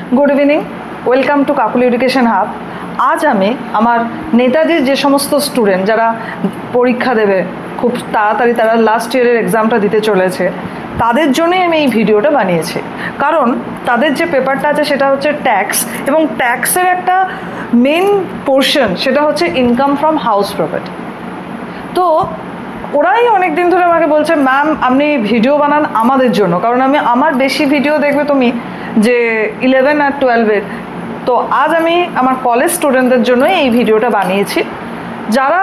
Good evening welcome to Kakuli education hub. आज आमी आमार नेताजिर जे समस्त स्टूडेंट जारा परीक्षा देबे खूब ताड़ाताड़ी तारा लास्ट ईयारेर एग्जामटा दिते चलेछे तादेर जोन्नोई आमी एई भिडियोटा बानिয়েছি कारण तादेर जे पेपारटा आछे सेटा होच्छे टैक्स एबं टैक्सेर एकटा मेन पोर्शन सेटा होच्छे इनकाम फ्रम हाउस प्रपार्टी। तो ওরাই অনেক দিন ধরে আমাকে বলছে ম্যাম আপনি ভিডিও বানান আমাদের জন্য, কারণ আমি আমার বেশি ভিডিও দেখবে তুমি যে 11 আর 12-এর। তো আজ আমি আমার কলেজ স্টুডেন্টদের জন্যই এই ভিডিওটা বানিয়েছি যারা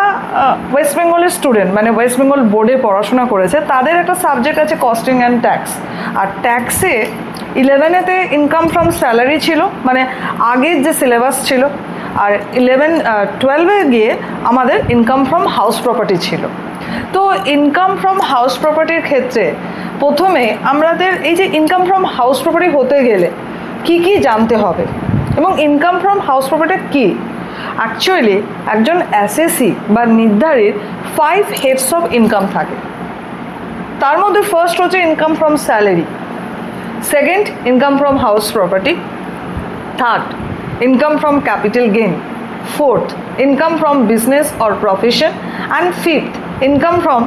ওয়েস্ট বেঙ্গলের স্টুডেন্ট, মানে ওয়েস্ট বেঙ্গল বোর্ডে পড়াশোনা করেছে। তাদের একটা সাবজেক্ট আছে কস্টিং অ্যান্ড ট্যাক্স, আর ট্যাক্সে 11-এতে ইনকাম ফ্রম স্যালারি ছিল, মানে আগের যে সিলেবাস ছিল, আর 12-এ গিয়ে আমাদের ইনকাম ফ্রম হাউস প্রপার্টি ছিল। তো ইনকাম ফ্রম হাউস প্রপার্টির ক্ষেত্রে প্রথমে আমাদের এই যে ইনকাম ফ্রম হাউস প্রপার্টি হতে গেলে কি কি জানতে হবে এবং ইনকাম ফ্রম হাউস প্রপার্টি কি। অ্যাকচুয়ালি একজন এসএসসি বা নির্ধারিত 5 হেডস অফ ইনকাম থাকে। তার মধ্যে ফার্স্ট হচ্ছে income from salary, second income from house property, third income from capital gain, fourth income from business or profession, and fifth income from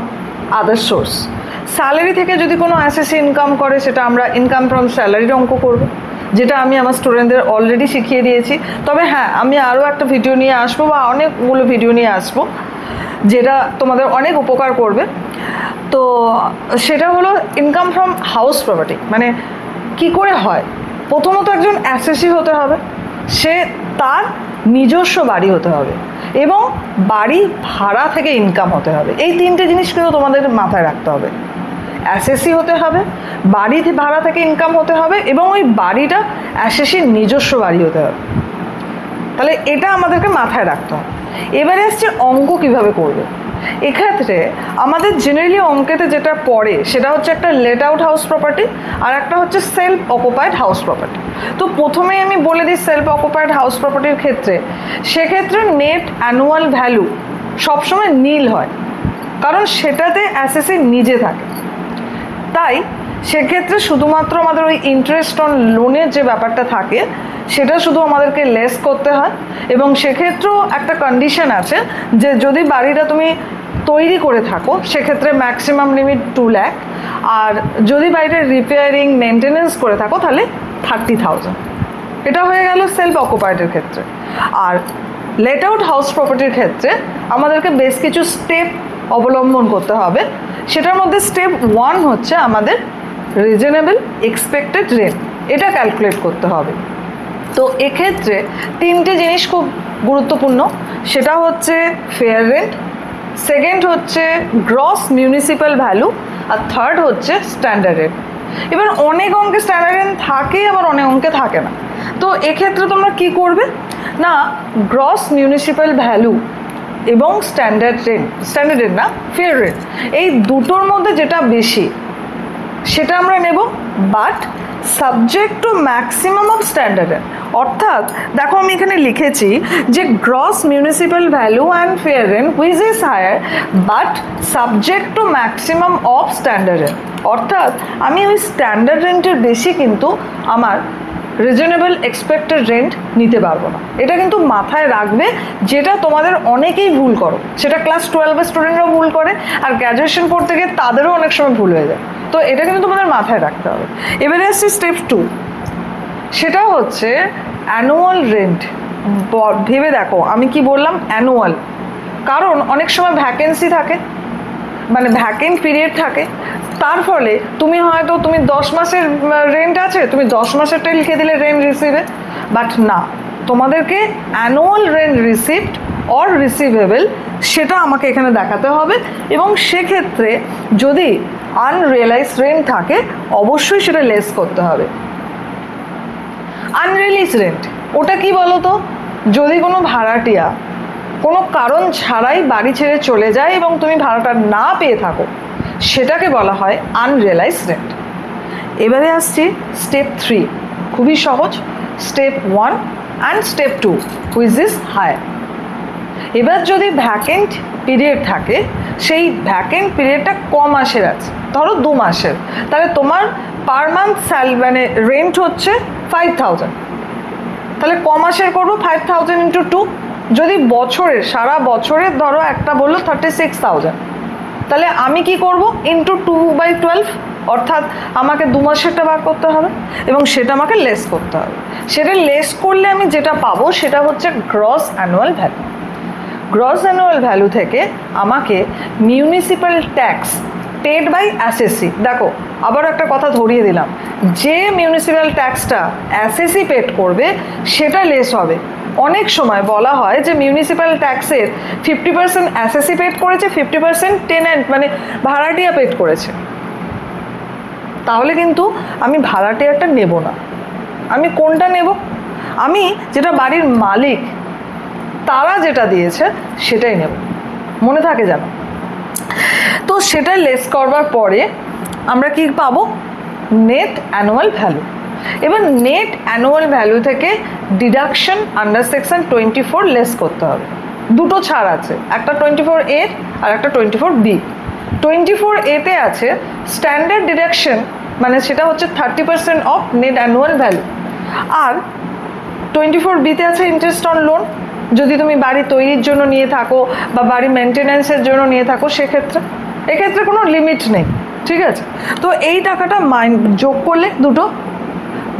other source। Salary থেকে যদি কোনো SSC income করে সেটা আমরা ইনকাম ফ্রম স্যালারির অঙ্ক করব, যেটা আমি আমার স্টুডেন্টদের অলরেডি শিখিয়ে দিয়েছি। তবে হ্যাঁ, আমি আরও একটা ভিডিও নিয়ে আসবো বা অনেকগুলো ভিডিও নিয়ে আসবো যেটা তোমাদের অনেক উপকার করবে। তো সেটা হলো ইনকাম ফ্রম হাউস প্রপার্টি মানে কি করে হয়। প্রথমত একজন এসএসসি হতে হবে, সে তার নিজস্ব বাড়ি হতে হবে এবং বাড়ি ভাড়া থেকে ইনকাম হতে হবে। এই তিনটে জিনিস কিন্তু তোমাদের মাথায় রাখতে হবে। এসএসসি হতে হবে, বাড়ি ভাড়া থেকে ইনকাম হতে হবে এবং ওই বাড়িটা এসএসসির নিজস্ব বাড়ি হতে হবে। তাহলে এটা আমাদেরকে মাথায় রাখতে হবে। এবারে আসছে অঙ্ক কিভাবে করবে। এক্ষেত্রে আমাদের জেনারেলি অঙ্কেতে যেটা পড়ে সেটা হচ্ছে একটা লেট আউট হাউস প্রপার্টি আর একটা হচ্ছে সেলফ অকুপাইড হাউস প্রপার্টি। তো প্রথমেই আমি বলে দিই সেলফ অকুপাইড হাউস প্রপার্টির ক্ষেত্রে, সেক্ষেত্রে নেট অ্যানুয়াল ভ্যালু সবসময় নীল হয়, কারণ সেটাতে এসএসসি নিজে থাকে। তাই সেক্ষেত্রে শুধুমাত্র আমাদের ওই ইন্টারেস্ট অন লোনের যে ব্যাপারটা থাকে সেটা শুধু আমাদেরকে লেস করতে হয়। এবং সেক্ষেত্রেও একটা কন্ডিশন আছে যে যদি বাড়িটা তুমি তৈরি করে থাকো সেক্ষেত্রে ম্যাক্সিমাম লিমিট 2 লাখ, আর যদি বাড়িটা রিপেয়ারিং মেনটেনেন্স করে থাকো তাহলে 30,000। এটা হয়ে গেল সেলফ অকুপাইডের ক্ষেত্রে। আর লেট আউট হাউস প্রপার্টির ক্ষেত্রে আমাদেরকে বেশ কিছু স্টেপ অবলম্বন করতে হবে। সেটার মধ্যে স্টেপ 1 হচ্ছে আমাদের রিজনেবল এক্সপেক্টেড রেন্ট, এটা ক্যালকুলেট করতে হবে। তো এক্ষেত্রে তিনটে জিনিস খুব গুরুত্বপূর্ণ, সেটা হচ্ছে ফেয়ার রেন্ট, সেকেন্ড হচ্ছে গ্রস মিউনিসিপ্যাল ভ্যালু, আর থার্ড হচ্ছে স্ট্যান্ডার্ড রেন্ট। এবার অনেক অঙ্কে স্ট্যান্ডার্ড রেন্ট থাকে, আবার অনেক অঙ্কে থাকে না। তো এক্ষেত্রে তোমরা কি করবে না, গ্রস মিউনিসিপ্যাল ভ্যালু এবং স্ট্যান্ডার্ড রেন্ট না ফেয়ার রেন্ট, এই দুটোর মধ্যে যেটা বেশি সেটা আমরা নেব, but subject to maximum of standard rent. অর্থাৎ দেখো আমি এখানে লিখেছি যে gross municipal value and fair rent which is higher but subject to maximum of standard rent. অর্থাৎ আমি ওই স্ট্যান্ডার্ড রেন্টের বেশি কিন্তু আমার রিজনেবল এক্সপেক্টেড রেন্ট নিতে পারবো না। এটা কিন্তু মাথায় রাখবে, যেটা তোমাদের অনেকেই ভুল করো, সেটা ক্লাস 12-এর স্টুডেন্টরাও ভুল করে, আর গ্র্যাজুয়েশন পড়তে গিয়ে তাদেরও অনেক সময় ভুল হয়ে যায়। তো এটা কিন্তু তোমাদের মাথায় রাখতে হবে। এবারে আসছি স্টেপ 2, সেটা হচ্ছে অ্যানুয়াল রেন্ট। ভেবে দেখো আমি কি বললাম, অ্যানুয়াল, কারণ অনেক সময় ভ্যাকেন্সি থাকে, মানে ভ্যাকেন্ট পিরিয়ড থাকে। তার ফলে তুমি হয়তো 10 মাসের রেন্ট আছে, তুমি 10 মাসেরটা লিখে দিলে রেন্ট রিসিভে, বাট না, তোমাদেরকে annual rent received or receivable সেটা আমাকে এখানে দেখাতে হবে। এবং সেক্ষেত্রে যদি আনরিয়েলাইজ রেন্ট থাকে অবশ্যই সেটা লেস করতে হবে। আনরিয়েলাইজ রেন্ট ওটা কি বলো তো, যদি কোনো ভাড়াটিয়া কোনো কারণ ছাড়াই বাড়ি ছেড়ে চলে যায় এবং তুমি ভাড়াটা না পেয়ে থাকো, সেটাকে বলা হয় আনরিয়েলাইজ রেন্ট। এবারে আসছি স্টেপ 3, খুবই সহজ, step 1 and step 2 which is higher. এবার যদি ভ্যাকেন্ট পিরিয়ড থাকে, সেই ভ্যাকেন্ট পিরিয়ডটা ক মাসের আছে, ধরো 2 মাসের, তাহলে তোমার পার মান্থ মানে রেন্ট হচ্ছে 5,000। তাহলে ক মাসের করবো 5,000 ইন্টু 2, যদি বছরের সারা বছরের ধরো একটা বললো 36,000, তাহলে আমি কি করব ইন্টু 2/12, অর্থাৎ আমাকে 2 মাসেরটা বার করতে হবে এবং সেটা আমাকে লেস করতে হবে। সেটা লেস করলে আমি যেটা পাবো সেটা হচ্ছে gross annual value. Gross annual value থেকে আমাকে municipal tax paid by assessee, দেখো আবার একটা কথা ধরিয়ে দিলাম, যে মিউনিসিপ্যাল ট্যাক্সটা অ্যাসেসি পেড করবে সেটা লেস হবে। অনেক সময় বলা হয় যে মিউনিসিপ্যাল ট্যাক্সের 50% অ্যাসেসি পেড করেছে, 50% টেন্যান্ট মানে ভাড়াটিয়া পেড করেছে, তাহলে কিন্তু আমি ভাড়াটিয়াটা নেব না। আমি কোনটা নেব? আমি যেটা বাড়ির মালিক তারা যেটা দিয়েছে সেটাই নেব, মনে থাকে যেন। তো সেটা লেস করবার পরে আমরা কি পাবো? Net annual value. এবার নেট অ্যানুয়াল ভ্যালু থেকে ডিডাকশন আন্ডার সেকশন 24 লেস করতে হবে। দুটো ছাড় আছে, একটা 24A আর একটা 24B। 24A-তে আছে স্ট্যান্ডার্ড ডিডাকশন, মানে সেটা হচ্ছে 30% অফ নেট অ্যানুয়াল ভ্যালু, আর 24B-তে আছে ইন্টারেস্ট অন লোন। যদি তুমি বাড়ি তৈরির জন্য নিয়ে থাকো বা বাড়ি মেনটেন্যান্সের জন্য নিয়ে থাকো সেক্ষেত্রে, এক্ষেত্রে কোনো লিমিট নেই, ঠিক আছে। তো এই টাকাটা যোগ করলে, দুটো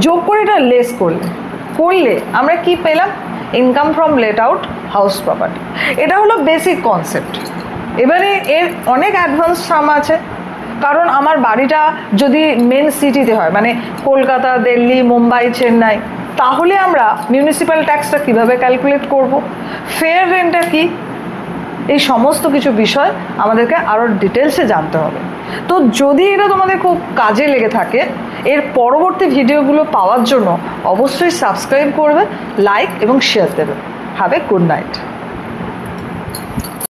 যোগ করে এটা লেস করলে আমরা কি পেলাম? Income from late out house property. এটা হলো বেসিক কনসেপ্ট। এবারে এর অনেক অ্যাডভান্স সাম আছে, কারণ আমার বাড়িটা যদি মেন সিটিতে হয়, মানে কলকাতা, দিল্লি, মুম্বাই, চেন্নাই, তাহলে আমরা মিউনিসিপ্যাল ট্যাক্সটা কীভাবে ক্যালকুলেট করব, ফেয়ার রেন্টটা কি, এই সমস্ত কিছু বিষয় আমাদেরকে আরও ডিটেলসে জানতে হবে। তো যদি এটা তোমাদের খুব কাজে লেগে থাকে, এর পরবর্তী ভিডিওগুলো পাওয়ার জন্য অবশ্যই সাবস্ক্রাইব করবে, লাইক এবং শেয়ার দেবে। Have a good night.